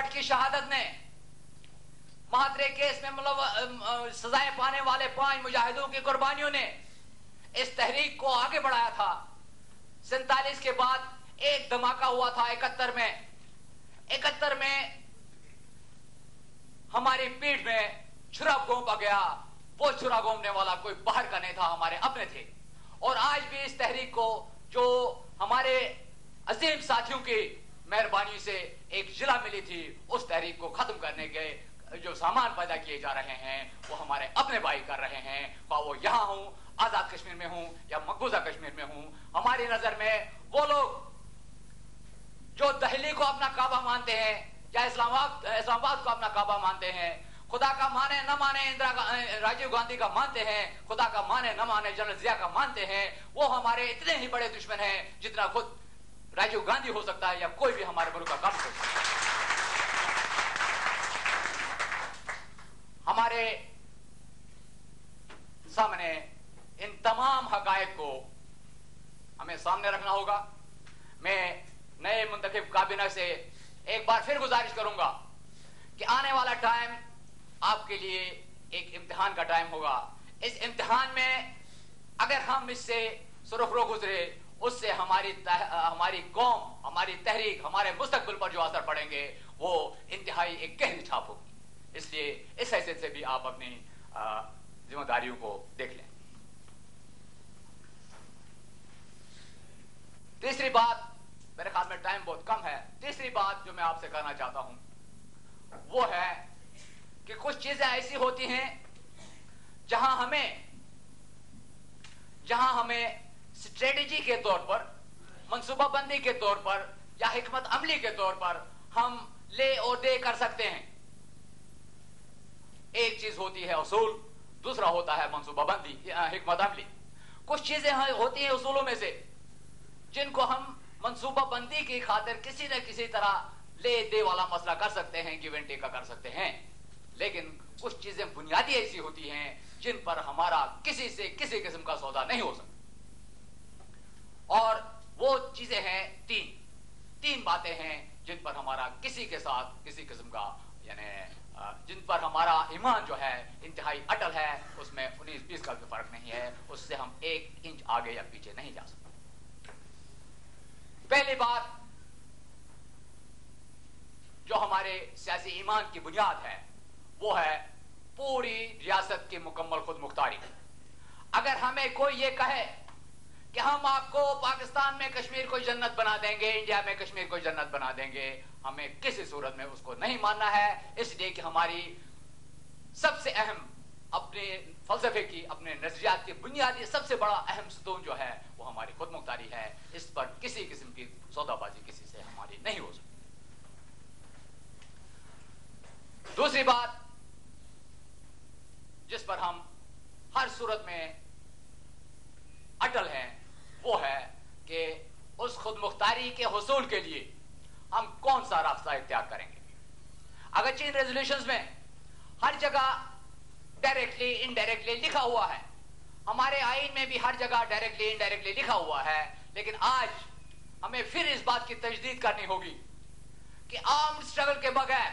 फौज की शहादत ने महादरे केस में सजाएं पाने वाले 5 मुजाहिदों की कुर्बानियों ने इस तहरीक को आगे बढ़ाया था। 47 के बाद एक धमाका हुआ था 71 में हमारी पीठ में छुरा घोंपा गया। वो छुरा घोंपने वाला कोई बाहर का नहीं था, हमारे अपने थे। और आज भी इस तहरीक को जो हमारे अजीम साथियों की मेहरबानी से एक जिला मिली थी, उस तहरीक को खत्म करने के जो सामान पैदा किए जा रहे हैं वो हमारे अपने भाई कर रहे हैं। वो यहाँ हूं, आजाद कश्मीर में हूं या मकबूजा कश्मीर में हूं, हमारी नजर में वो लोग जो दिल्ली को अपना काबा मानते हैं या इस्लामाबाद को अपना काबा मानते हैं, खुदा का माने न माने राजीव गांधी का मानते हैं, खुदा का माने न माने जनरल जिया का मानते हैं, वो हमारे इतने ही बड़े दुश्मन हैं जितना खुद राजीव गांधी हो सकता है या कोई भी हमारे मुल्क का काम हो सकता है। हमारे सामने इन तमाम हकायक को हमें सामने रखना होगा। मैं नए मुंतखब काबीना से एक बार फिर गुजारिश करूंगा कि आने वाला टाइम आपके लिए एक इम्तिहान का टाइम होगा। इस इम्तिहान में अगर हम इससे सुरखरू गुजरे, उससे हमारी कौम, हमारी तहरीक, हमारे मुस्तकबिल पर जो असर पड़ेंगे वो इंतहाई एक गहरी छाप होगी। इसलिए इस हैसियत से भी आप अपनी जिम्मेदारियों को देख लें। तीसरी बात, मेरे ख्याल में टाइम बहुत कम है, तीसरी बात जो मैं आपसे कहना चाहता हूं वो है कि कुछ चीजें ऐसी होती हैं जहां हमें स्ट्रेटेजी के तौर पर, मंसूबाबंदी के तौर पर या हिकमत अमली के तौर पर हम ले और दे कर सकते हैं। एक चीज होती है उसूल, दूसरा होता है मंसूबाबंदी, हिकमत अमली। कुछ चीजें होती हैं उसूलों में से जिनको हम मंसूबाबंदी की खातिर किसी न किसी तरह ले दे वाला मसला कर सकते हैं, गिव एंड टेक का कर सकते हैं। लेकिन कुछ चीजें बुनियादी ऐसी होती हैं जिन पर हमारा किसी से किसी किस्म का सौदा नहीं हो सकता। और वो चीजें हैं तीन बातें हैं जिन पर हमारा किसी के साथ किसी किस्म का जिन पर हमारा ईमान जो है इंतहाई अटल है, उसमें 19-20 का भी फर्क नहीं है, उससे हम 1 इंच आगे या पीछे नहीं जा सकते। पहली बात जो हमारे सियासी ईमान की बुनियाद है वो है पूरी रियासत की मुकम्मल खुद मुख्तारी। अगर हमें कोई ये कहे कि हम आपको पाकिस्तान में कश्मीर को जन्नत बना देंगे, इंडिया में कश्मीर को जन्नत बना देंगे, हमें किसी सूरत में उसको नहीं मानना है। इसलिए कि हमारी सबसे अहम, अपने फलसफे की, अपने नजरियात की बुनियादी सबसे बड़ा अहम सतून जो है वो हमारी खुद मुख्तारी है। इस पर किसी किस्म की सौदाबाजी किसी से हमारी नहीं हो सकती। दूसरी बात जिस पर हम हर सूरत में अटल हैं वो है कि उस खुद मुख्तारी के हुसूल के लिए हम कौन सा रास्ता इख्तियार करेंगे। अगरचे इन रेजोल्यूशंस में हर जगह डायरेक्टली इनडायरेक्टली लिखा हुआ है, हमारे आईन में भी हर जगह डायरेक्टली इनडायरेक्टली लिखा हुआ है, लेकिन आज हमें फिर इस बात की तजदीद करनी होगी कि आर्म्ड स्ट्रगल के बगैर,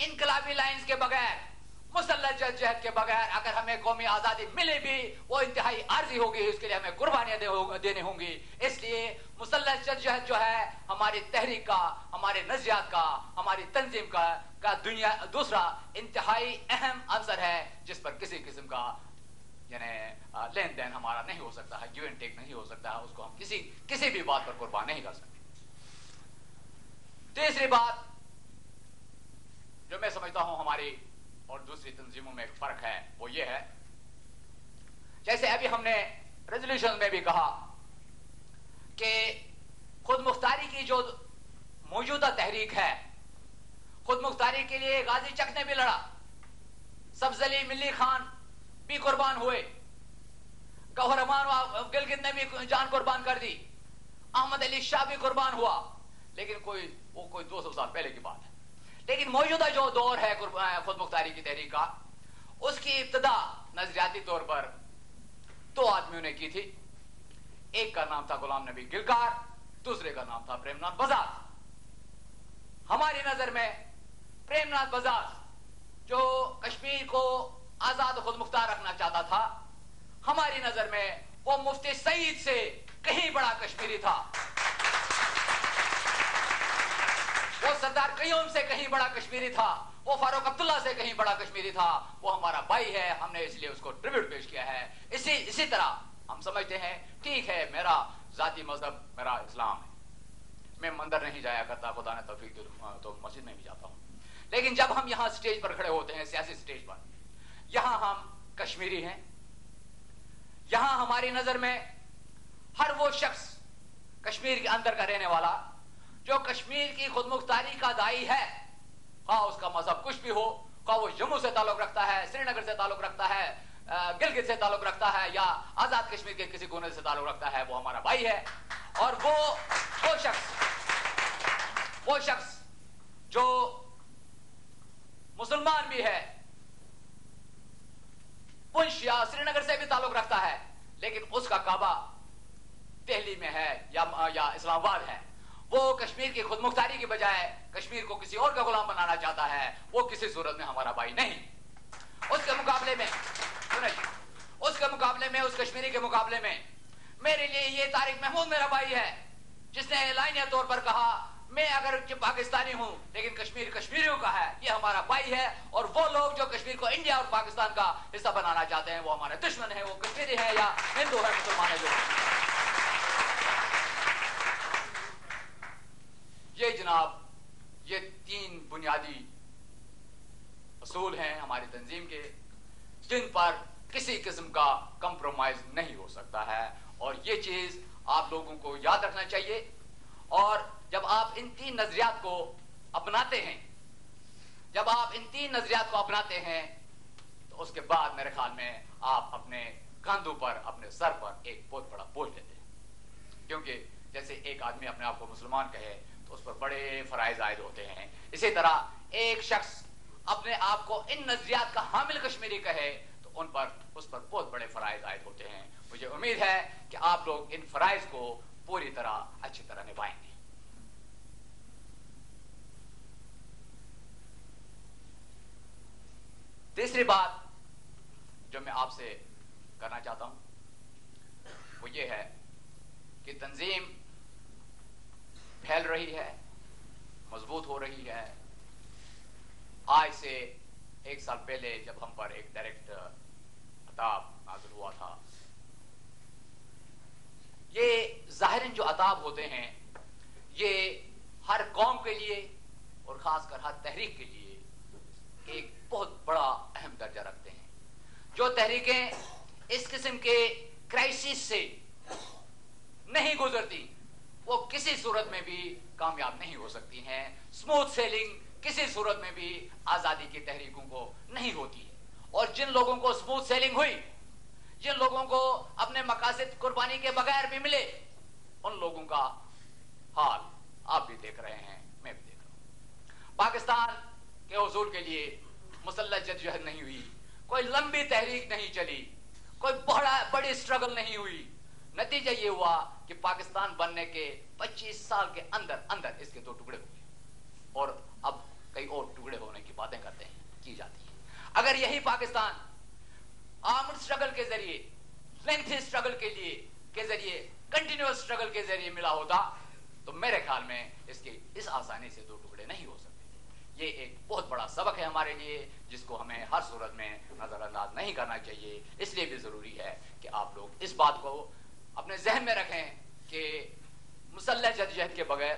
इनकलाबी लाइंस के बगैर, मुसल्लह जद्दोजहद के बगैर अगर हमें कौमी आजादी मिले भी वो इंतहाई आर्जी होगी, उसके लिए हमें कुर्बानियां देनी होंगी। इसलिए मुसल्लह जद्दोजहद जो है हमारी तहरीक का, हमारे नजरियात का, हमारी तंजीम का दुनिया दूसरा इंतहाई अहम अंसर है जिस पर किसी किस्म का लेन देन हमारा नहीं हो सकता है, गिव एंड टेक नहीं हो सकता है, उसको हम किसी भी बात पर कुर्बान नहीं कर सकते। तीसरी बात जो मैं समझता हूं हमारी और दूसरी तंजीमों में एक फर्क है वो ये है, जैसे अभी हमने रेजोल्यूशन में भी कहा कि खुद मुख्तारी की जो मौजूदा तहरीक है, खुद मुख्तारी के लिए गाजी चक ने भी लड़ा, सब्जली मिल्ली खान भी कुर्बान हुए, गौहर अमान गिलगित ने भी जान कुर्बान कर दी, अहमद अली शाह भी कुर्बान हुआ, लेकिन वो कोई 200 साल पहले की बात है। लेकिन मौजूदा जो दौर है खुद मुख्तारी की तहरीक का, उसकी इब्तिदा नजरियाती तौर पर 2 आदमियों ने की थी। एक का नाम था गुलाम नबी किलकार, दूसरे का नाम था प्रेमनाथ बजाज। हमारी नजर में प्रेमनाथ बजाज जो कश्मीर को आजाद खुद मुख्तार रखना चाहता था, हमारी नजर में वो मुफ्ती सईद से कहीं बड़ा कश्मीरी था, वो सरदार कयूम से कहीं बड़ा कश्मीरी था, वो फारूक अब्दुल्ला से कहीं बड़ा कश्मीरी था। वो हमारा भाई है, हमने इसलिए उसको ट्रिब्यूट पेश किया है। इसी तरह हम समझते हैं, ठीक है मेरा जाती मजहब मेरा इस्लाम है, मैं मंदिर नहीं जाया करता, खुदा ने तौफीक दी तो मस्जिद में भी जाता हूं, लेकिन जब हम यहाँ स्टेज पर खड़े होते हैं, सियासी स्टेज पर, यहाँ हम कश्मीरी हैं, यहाँ हमारी नजर में हर वो शख्स कश्मीर के अंदर का रहने वाला जो कश्मीर की खुदमुख्तारी का दाई है, हाँ उसका मजहब कुछ भी हो, हाँ वो जम्मू से ताल्लुक रखता है, श्रीनगर से ताल्लुक रखता है, गिलगित से ताल्लुक रखता है, या आजाद कश्मीर के किसी कोने से ताल्लुक रखता है, वो हमारा भाई है। और वो शख्स जो मुसलमान भी है, पुंछ या श्रीनगर से भी ताल्लुक रखता है, लेकिन उसका काबा दिल्ली में है या इस्लामाबाद है, वो कश्मीर की खुदमुख्तारी की बजाय कश्मीर को किसी और का गुलाम बनाना चाहता है, वो किसी सूरत में हमारा भाई नहीं। उसके मुकाबले में उस कश्मीरी के मुकाबले में मेरे लिए ये तारिक महमूद मेरा भाई है, जिसने एलानिया तौर पर कहा मैं अगर पाकिस्तानी हूं लेकिन कश्मीर कश्मीरियों का है, ये हमारा भाई है। और वो लोग जो कश्मीर को इंडिया और पाकिस्तान का हिस्सा बनाना चाहते हैं, वो हमारे दुश्मन है, वो कश्मीरी है या हिंदू है, मुसलमान है। जो ये जनाब, ये 3 बुनियादी असूल हैं हमारी तंजीम के, जिन पर किसी किस्म का कंप्रोमाइज नहीं हो सकता है, और ये चीज आप लोगों को याद रखना चाहिए। और जब आप इन 3 नजरियात को अपनाते हैं, तो उसके बाद मेरे ख्याल में आप अपने कंधों पर, अपने सर पर एक बहुत बड़ा बोझ लेते हैं, क्योंकि जैसे एक आदमी अपने आप को मुसलमान कहे तो उस पर बड़े फराइज आयद होते हैं, इसी तरह एक शख्स अपने आप को इन नजरियात का हामिल कश्मीरी कहे तो उस पर बहुत बड़े फराइज आयद होते हैं। मुझे उम्मीद है कि आप लोग इन फराइज को पूरी तरह अच्छी तरह निभाएंगे। तीसरी बात जो मैं आपसे करना चाहता हूं वो ये है कि तंजीम फैल रही है, मजबूत हो रही है। आज से 1 साल पहले जब हम पर एक डायरेक्ट अताब नाज़िल हुआ था, ये ज़ाहिरन जो अताब होते हैं ये हर कौम के लिए और खासकर हर तहरीक के लिए एक बहुत बड़ा अहम दर्जा रखते हैं। जो तहरीकें इस किस्म के क्राइसिस से नहीं गुजरती वो किसी सूरत में भी कामयाब नहीं हो सकती हैं। स्मूथ सेलिंग किसी सूरत में भी आजादी की तहरीकों को नहीं होती है, और जिन लोगों को स्मूथ सेलिंग हुई, जिन लोगों को अपने मकासद कुर्बानी के बगैर भी मिले, उन लोगों का हाल आप भी देख रहे हैं, मैं भी देख रहा हूं। पाकिस्तान के हुसूल के लिए मुसल्लह जद्दोजहद नहीं हुई, कोई लंबी तहरीक नहीं चली, कोई बड़ी स्ट्रगल नहीं हुई। नतीजा ये हुआ कि पाकिस्तान बनने के 25 साल के अंदर अंदर इसके 2 टुकड़े हुए, और अब कई और टुकड़े होने की बातें की जाती है। अगर यही पाकिस्तान आर्म्ड स्ट्रगल के जरिए, लेंथी स्ट्रगल के जरिए, कंटिन्यूअस स्ट्रगल के जरिए मिला होता तो मेरे ख्याल में इसके इस आसानी से 2 टुकड़े नहीं हो सकते। ये एक बहुत बड़ा सबक है हमारे लिए, जिसको हमें हर सूरत में नजरअंदाज नहीं करना चाहिए। इसलिए भी जरूरी है कि आप लोग इस बात को अपने जहन में रखें कि मुसल्लह जद्दोजहद के बगैर,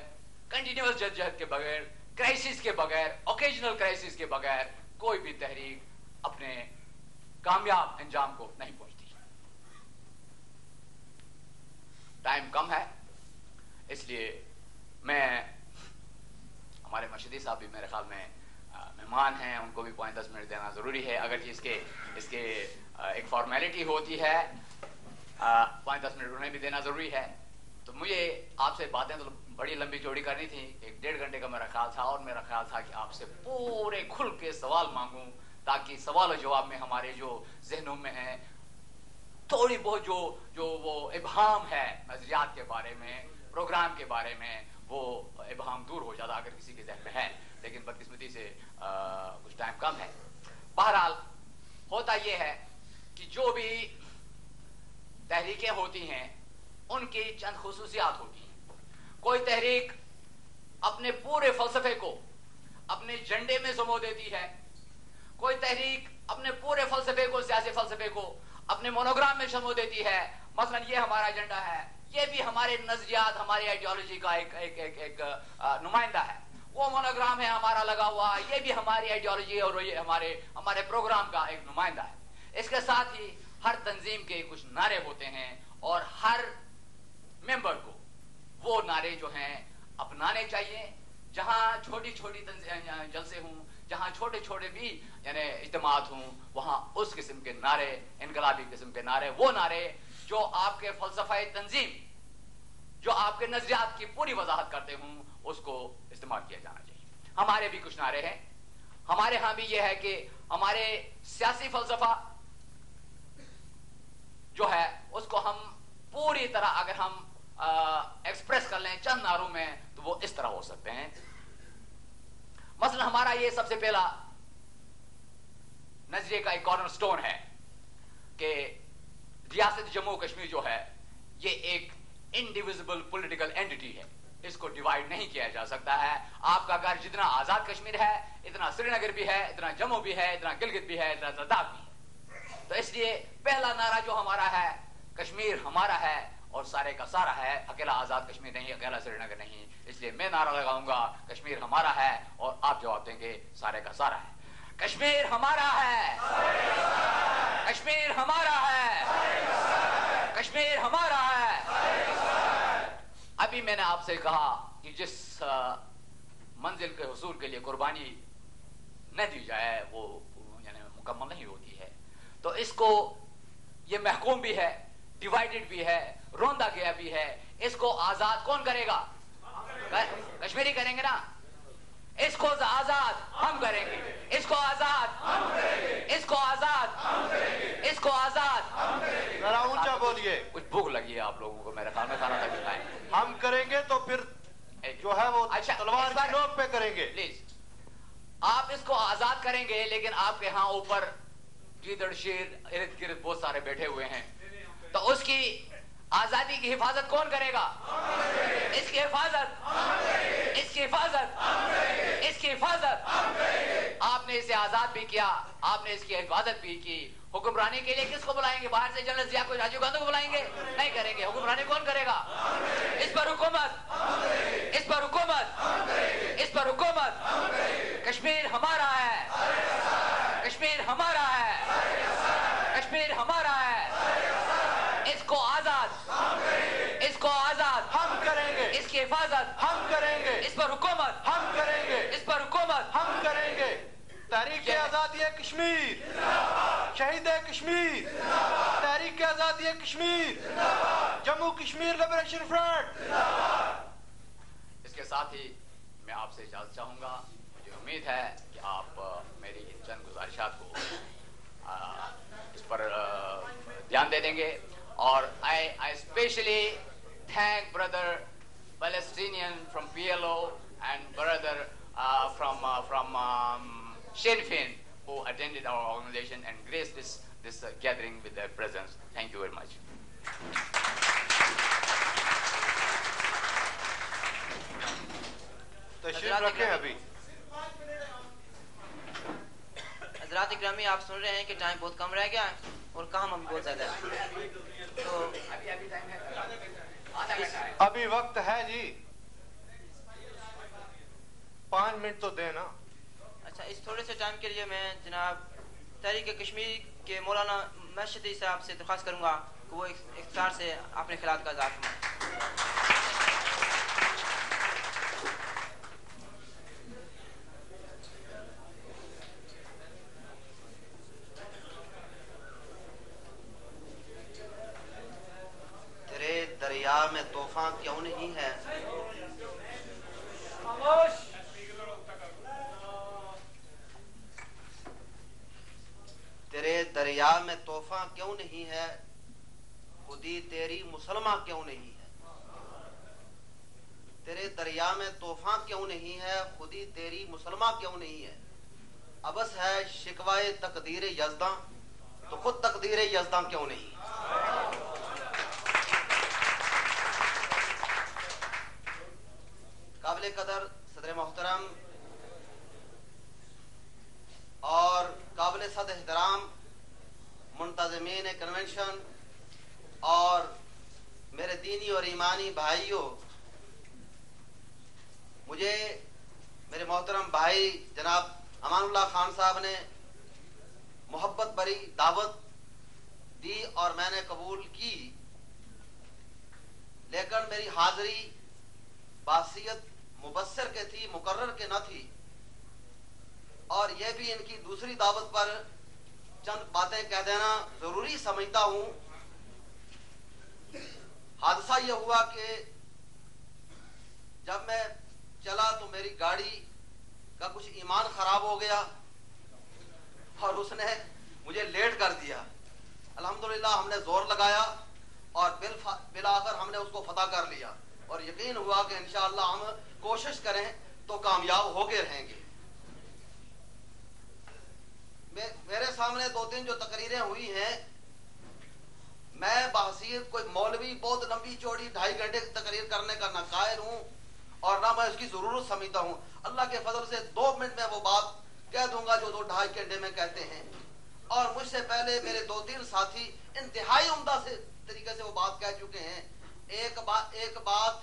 कंटिन्यूअस जद्दोजहद के बगैर, क्राइसिस के बगैर, ओकेजनल क्राइसिस के बगैर कोई भी तहरीक अपने कामयाब अंजाम को नहीं पहुंचती। टाइम कम है, इसलिए मैं, हमारे मर्शदी साहब भी मेरे ख्याल में मेहमान हैं, उनको भी 5-10 मिनट देना जरूरी है। अगर इसके एक फॉर्मेलिटी होती है, 5-10 मिनट उन्हें भी देना जरूरी है। तो मुझे आपसे बातें तो बड़ी लंबी चौड़ी करनी थी, 1-1.5 घंटे का मेरा ख्याल था, और मेरा ख्याल था कि आपसे पूरे खुल के सवाल मांगूं, ताकि सवाल और जवाब में हमारे जो जहनों में है थोड़ी बहुत जो वो इबहाम है नजरियात के बारे में, प्रोग्राम के बारे में, وہ ابہام دور ہو جاتا اگر کسی کے ذہن میں ہے، لیکن بدقسمتی سے کچھ ٹائم کم ہے۔ بہرحال ہوتا یہ ہے کہ جو بھی تحریکیں ہوتی ہیں ان کی چند خصوصیات ہوتی ہیں۔ کوئی تحریک اپنے پورے فلسفے کو اپنے جھنڈے میں سمو دیتی ہے، کوئی تحریک اپنے پورے فلسفے کو، سیاسی فلسفے کو اپنے مونوگرام میں سمو دیتی ہے۔ مثلا یہ ہمارا ایجنڈا ہے، یہ بھی ہمارے نظریات، ہماری آئیڈیالوجی کا ایک نمائندہ ہے۔ وہ مونوگرام ہے ہمارا لگا ہوا، یہ بھی ہماری آئیڈیالوجی اور یہ ہمارے پروگرام کا ایک نمائندہ ہے۔ اس کے ساتھ ہی ہر تنظیم کے کچھ نعرے ہوتے ہیں اور ہر ممبر کو وہ نعرے جو ہیں اپنانے چاہیے۔ جہاں چھوٹی چھوٹی جلسے ہوں، جہاں چھوٹے چھوٹے بھی یعنی اجتماعات ہوں، وہاں اس قسم کے نعرے، انقلابی قسم کے نعرے، وہ نعرے جو آپ کے فلسفہ تنظیم، جو آپ کے نظریات کی پوری وضاحت کرتے ہوں، اس کو استعمال کیا جانا چاہیے۔ ہمارے بھی کچھ نعرے ہیں۔ ہمارے ہاں بھی یہ ہے کہ ہمارے سیاسی فلسفہ جو ہے اس کو ہم پوری طرح اگر ہم ایکسپریس کر لیں چند نعروں میں تو وہ اس طرح ہو سکتے ہیں۔ مثلا ہمارا یہ سب سے پہلا نظریے کا ایک کارنر سٹون ہے کہ ریاست جموں کشمیر جو ہے یہ ایک انڈیویزبل پولیٹیکل اینٹی ہے، اس کو ڈیوائیڈ نہیں کیا جا سکتا ہے۔ آپ کا گھر جتنا آزاد کشمیر ہے، اتنا سری نگر بھی ہے، اتنا جموں بھی ہے، اتنا گلگت بھی ہے، اتنا لداخ بھی ہے۔ تو اس لیے پہلا نعرہ جو ہمارا ہے، کشمیر ہمارا ہے اور سارے کا سارا ہے، اکیلا آزاد کشمیر نہیں، اکیلا سری نگر نہیں۔ اس لیے میں نعرہ لگاؤں گا کشمیر ہمارا ہے اور آپ جواب دیں گے سارے کا سارا ہے۔ کشمیر ہمارا ہے، کشمیر ہمارا ہے، کشمیر ہمارا ہے۔ ابھی میں نے آپ سے کہا کہ جس منزل کے حصول کے لیے قربانی نہ دی جائے وہ یعنی مکمل نہیں ہوتی ہے۔ تو اس کو یہ محکوم بھی ہے، ڈیوائیڈڈ بھی ہے، روندا گیا بھی ہے۔ اس کو آزاد کون کرے گا؟ کشمیری کریں گے نا۔ اس کو آزاد ہم کریں گے، اس کو آزاد ہم کریں گے، اس کو آزاد ہم کریں گے، اس کو آزاد ہم کریں گے۔ ذرا اونچا بولیے۔ کچھ بھوک لگی ہے آپ لوگوں کو، میرے خیال میں کھانا تک کھائیں۔ ہم کریں گے تو پھر جو ہے وہ تلوار کی نوک پہ کریں گے۔ پلیز آپ اس کو آزاد کریں گے، لیکن آپ کے ہاں اوپر گیدڑ شیر ارد گرد بہت سارے بیٹھے ہوئے ہیں، تو اس کی آزادی کی حفاظت کون کرے گا؟ اس کی حفاظت، اس کی حفاظت، اس کی حفاظت۔ آپ نے اسے آزاد بھی کیا، آپ نے اس کی حفاظت بھی کی۔ حکمرانی کے لیے کس کو بلائیں گے؟ باہر سے جنرل ضیاء کو، راجیو گاندھی کو بلائیں گے؟ نہیں کریں گے۔ حکمرانی کون کرے گا؟ اس پر حکومت، اس پر حکومت، اس پر حکومت۔ کشمیر ہمارا ہے، کشمیر ہمارا ہے، کشمیر ہمارا ہے۔ اس کو آزاد، اس کو آزاد ہم کریں گے، اس کی حفاظت ہم کریں گے، اس پر حکومت ہم کریں گے، اس پر حکومت ہم کریں گے۔ تحریک آزادی کشمیر، شہید کشمیر، تحریک آزادی کشمیر، جموں کشمیر لبریشن فرنٹ۔ اس کے ساتھ ہی میں آپ سے اجازت چاہوں گا۔ مجھے امید ہے کہ آپ میری ان چند گزارشات کو اس پر دھیان دے دیں گے، اور I especially thank brother Palestinian from PLO and brother from Sinn Féin who attended our organization and graced this gathering with their presence. Thank you very much. تشریف رکھیں ابھی۔ حضرات اکرامی، آپ سن رہے ہیں کہ ٹائم بہت کم رہ گیا ہے اور کام ابھی بہت زیادہ ہے، تو ابھی وقت ہے جی، 5 منٹ تو دینا۔ اچھا، اس تھوڑے سے ٹائم کے لیے میں جناب تحریک کشمیر کے مولانا مشدی صاحب سے درخواست کروں گا کہ وہ اختصار سے اپنے خیالات کا اظہار فرمائیں۔ تیرے دریا میں طوفان کیوں نہیں ہے؟ تیرے دریا میں طوفان کیوں نہیں ہے؟ خودی تیری مسلمہ کیوں نہیں ہے؟ तेरे दरिया में तूफान क्यों नहीं है, खुदी तेरी मुसलमा क्यों नहीं है। अबस है शिकवाए तकदीर यज़दा, तो खुद तकदीर यज़दा क्यों नहीं। काबिल कदर सदर मोहतरम और काबिल सद एहतराम मुंतज़मीन कन्वेंशन और मेरे दीनी और ईमानी भाइयों, मुझे मेरे मोहतरम भाई जनाब अमानुल्लाह खान साहब ने मोहब्बत भरी दावत दी और मैंने कबूल की, लेकिन मेरी हाजिरी बासियत मुबस्सिर के थी, मुकर्रर के न थी। और यह भी इनकी दूसरी दावत पर चंद बातें कह देना जरूरी समझता हूं। हादसा यह हुआ कि जब मैं चला तो मेरी गाड़ी का कुछ ईमान खराब हो गया और उसने मुझे लेट कर दिया। अल्हम्दुलिल्लाह हमने जोर लगाया और बिलाखिर हमने उसको फतह कर लिया और यकीन हुआ कि इंशाअल्लाह हम कोशिश करें तो कामयाब होके रहेंगे। मेरे सामने 2-3 जो तकरीरें हुई हैं, मैं बहसीयत कोई मौलवी बहुत लंबी चौड़ी 2.5 घंटे की तकरीर करने का ना कायल हूं और ना मैं उसकी जरूरत समझता हूं। अल्लाह के फजल से 2 मिनट में वो बात कह दूंगा जो 2-2.5 घंटे में कहते हैं। और मुझसे पहले मेरे 2-3 साथी इंतहाई उम्दा से तरीके से वो बात कह चुके हैं। एक बात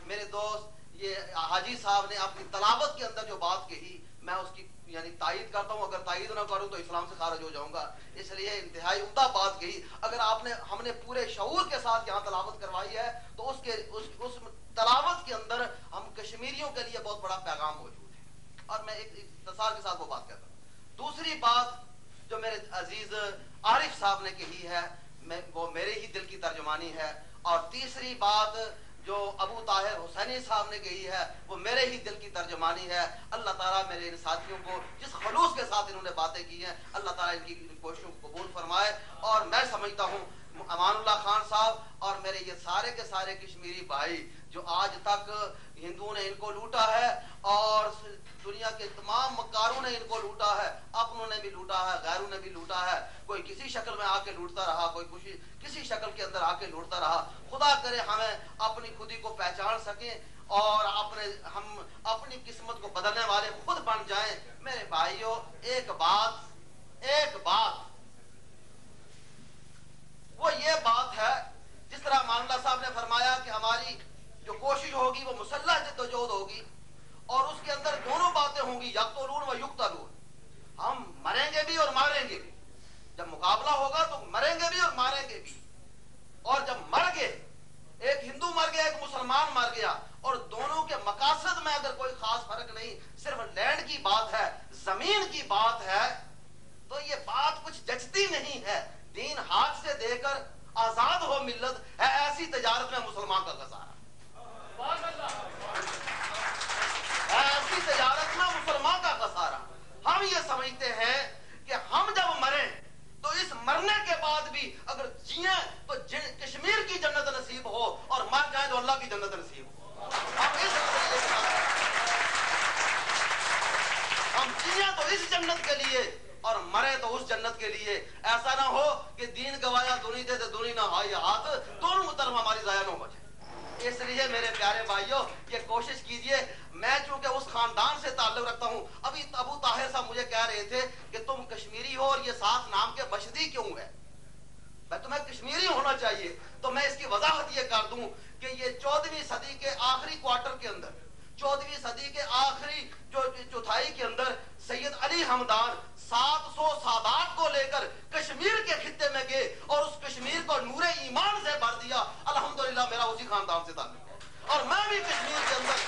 मेरे दोस्त ये हाजी साहब ने अपनी तलावत के अंदर जो बात कही, मैं उसकी यानी तायीद करता हूं। अगर तायीद ना करूं तो इस्लाम से खारिज हो जाऊंगा, इसलिए इंतहाई उम्दा बात कही। अगर हमने पूरे शऊर के साथ यहाँ तलावत करवाई है तो उस तलावत के अंदर हम कश्मीरियों के लिए बहुत बड़ा पैगाम मौजूद है और मैं एक इख्तिसार के साथ वो बात कहता हूँ। दूसरी बात जो मेरे अजीज आरिफ साहब ने कही है, वो मेरे ही दिल की तर्जुमानी है। और तीसरी बात जो अबू ताहिर हुसैनी साहब ने कही है, वो मेरे ही दिल की तर्जुमानी है। अल्लाह ताला मेरे इन साथियों को जिस खलूस के साथ इन्होंने बातें की हैं, अल्लाह ताला इनकी कोशिशों को कबूल फरमाए। और मैं समझता हूँ अमानुल्लाह खान साहब और मेरे ये सारे के सारे कश्मीरी भाई जो आज तक हिंदुओं ने इनको लूटा है और दुनिया के तमाम मक्कारों ने इनको लूटा है, अपनों ने भी लूटा है, गैरों ने भी लूटा है। कोई किसी शक्ल में आके लूटता रहा, कोई किसी शक्ल के अंदर आके लूटता रहा। खुदा करे हमें अपनी खुदी को पहचान सकें और हम अपनी किस्मत को बदलने वाले खुद बन जाएं। मेरे भाइयों, एक बात वो ये बात है, जिस तरह मानला साहब ने फरमाया कि हमारी जो कोशिश होगी वो मुसल्लह जद्दोजहद होगी और उसके अंदर दोनों बातें होंगी, यक्तुलून व युक्तलून। हम मरेंगे भी और मारेंगे भी। जब मुकाबला होगा तो मरेंगे भी और मारेंगे भी। और जब मर गए, एक हिंदू मर गया, एक मुसलमान मर गया, और दोनों के मकासद में अगर कोई खास फर्क नहीं, सिर्फ लैंड की बात है, जमीन की बात है, तो ये बात कुछ जचती नहीं है। दीन हाथ से देकर आजाद हो मिल्लत है, ऐसी तजारत में मुसलमान का खसारा, ऐसी तजारत में मुसलमान का खसारा। हम ये समझते हैं कि हम जब मरे तो इस मरने के बाद भी अगर जिए तो कश्मीर की जन्नत नसीब हो और मर जाए तो अल्लाह की जन्नत नसीब हो। हम जिए तो इस जन्नत के लिए और मरे तो उस जन्नत के लिए। ऐसा ना हो कि दीन गवाया दुनी दे तो दुनी ना हाय हाथ, दोनों तरफ हमारी जाया न हो जाए। इसलिए मेरे प्यारे भाइयों, ये कोशिश कीजिए। मैं चूंकि उस खानदान से ताल्लुक रखता हूं, अभी अबू ताहिर साहब मुझे कह रहे थे कि तुम कश्मीरी हो और ये साथ नाम के मशदी क्यों है, मैं तुम्हें कश्मीरी होना चाहिए। तो मैं इसकी वजाहत ये कर दूं कि ये 14वीं सदी के आखिरी क्वार्टर के अंदर, 14वीं सदी के आखिरी जो चौथाई के अंदर सैयद अली हमदान 700 सादात को लेकर कश्मीर के खित्ते में गए और उस कश्मीर को नूरे ईमान से भर दिया। अल्हम्दुलिल्लाह मेरा उसी खानदान से ताल्लुक है और मैं भी कश्मीर के अंदर,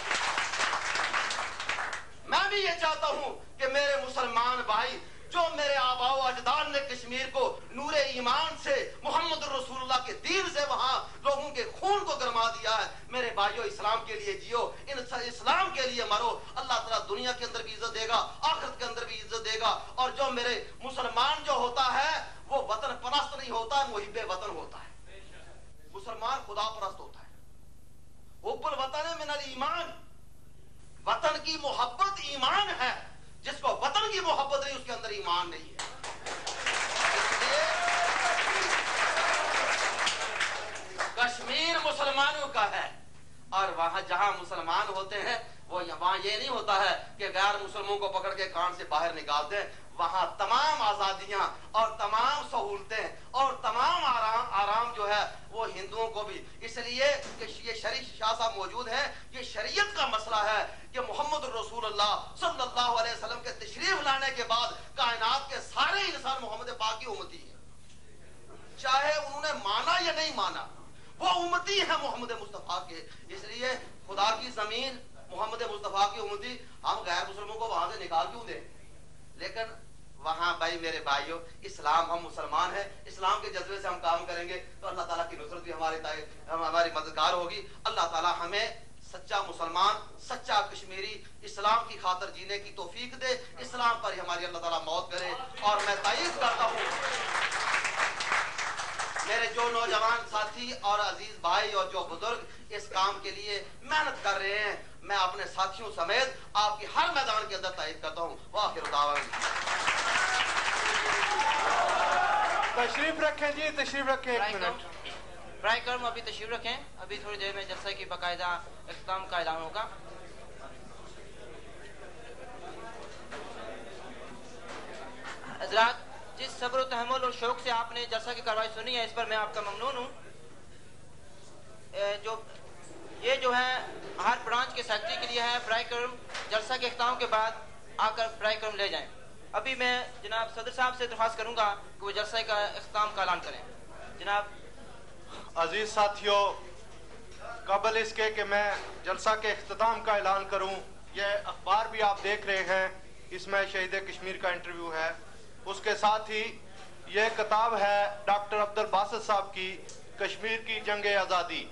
मैं भी ये चाहता हूं कि मेरे मुसलमान भाई जो मेरे आबाओ अजदाद ने कश्मीर को नूरे ईमान से, मोहम्मद रसूलुल्लाह के दीन से वहां लोगों के खून को गरमा दिया है। मेरे भाइयों, इस्लाम के लिए जियो, इस्लाम के लिए मरो। अल्लाह ताला दुनिया के अंदर भी इज्जत देगा, आखिरत के अंदर भी इज्जत देगा। और जो मेरे मुसलमान जो होता है वो वतन परस्त नहीं होता, मुहिब्बे वतन होता है। मुसलमान खुदा परस्त होता है, हुब्बुल वतन मिनल ईमान, वतन की मोहब्बत ईमान है। जिसको वतन की मोहब्बत नहीं, उसके अंदर ईमान नहीं है। इसलिए कश्मीर मुसलमानों का है, और वहां जहां मुसलमान होते हैं वो वहां ये नहीं होता है कि गैर मुसलमानों को पकड़ के कान से बाहर निकालते हैं। वहां तमाम आजादियां और तमाम सहूलतें और तमाम आराम जो है वो हिंदुओं को भी, इसलिए कि ये शरीफ शाह साहब मौजूद हैं। ये शरीयत का मसला है कि मोहम्मद रसूलुल्लाह सल्लल्लाहु अलैहि वसल्लम के तशरीफ लाने के बाद कायनात के सारे इंसान मोहम्मद पाक की उम्मती हैं, चाहे उन्होंने माना या नहीं माना, वो उम्मती है मोहम्मद मुस्तफा के। इसलिए खुदा की जमीन मोहम्मद मुस्तफा की उम्मती, हम गैर मुसलमानों को वहां से निकाल क्यों दें? लेकिन वहां भाई मेरे भाइयों, इस्लाम, हम मुसलमान हैं, इस्लाम के जज्बे से हम काम करेंगे तो अल्लाह ताला की नुसरत भी हमारी मददगार होगी। अल्लाह ताला हमें सच्चा मुसलमान, सच्चा कश्मीरी इस्लाम की खातिर जीने की तौफीक दे, इस्लाम पर हमारी अल्लाह ताला मौत करे। और मैं तायीद करता हूँ मेरे जो नौजवान साथी और अजीज भाई और जो बुजुर्ग इस काम के लिए मेहनत कर रहे हैं, मैं अपने साथियों समेत आपकी हर मैदान के अंदर तायीद करता हूँ। वाखिर दावाना। तशरीफ रखें जी, तशरीफ रखें, एक मिनट। ब्राय कर्म अभी तशरीफ रखें, अभी थोड़ी देर में जलसा की बाकायदा इख्तिताम का ऐलान होगा। हज़रात, जिस सब्र तहम्मुल और शौक से आपने जलसा की कार्रवाई सुनी है, इस पर मैं आपका ममनून हूँ। ये जो है हर ब्रांच के सेक्रेटरी के लिए है, ब्राय कर्म जलसा के इख्तिताम के बाद आकर ब्राय कर्म ले जाएं। अभी मैं जनाब सदर साहब से दरख्वास्त करूंगा कि वो जलसा का इख्तिताम का ऐलान करें। जनाब। अजीज साथियों, कबल इसके कि मैं जलसा के इख्तिताम का ऐलान करूं, ये अखबार भी आप देख रहे हैं, इसमें शहीद कश्मीर का इंटरव्यू है। उसके साथ ही ये किताब है डॉक्टर अब्दुल बासित साहब की, कश्मीर की जंग आज़ादी,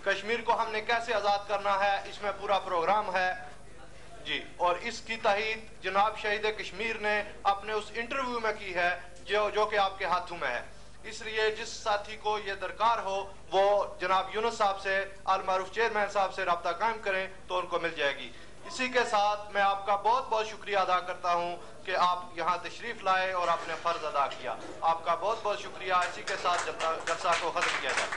कश्मीर को हमने कैसे आज़ाद करना है, इसमें पूरा प्रोग्राम है जी। और इसकी तहरीर जनाब शहीद कश्मीर ने अपने उस इंटरव्यू में की है जो कि आपके हाथों में है। इसलिए जिस साथी को ये दरकार हो वो जनाब यूनुस साहब से, अल मारूफ चेयरमैन साहब से रब्ता कायम करें तो उनको मिल जाएगी। इसी के साथ मैं आपका बहुत बहुत शुक्रिया अदा करता हूं कि आप यहाँ तशरीफ लाए और आपने फर्ज अदा किया। आपका बहुत बहुत शुक्रिया। इसी के साथ जलसा को खत्म किया जाए।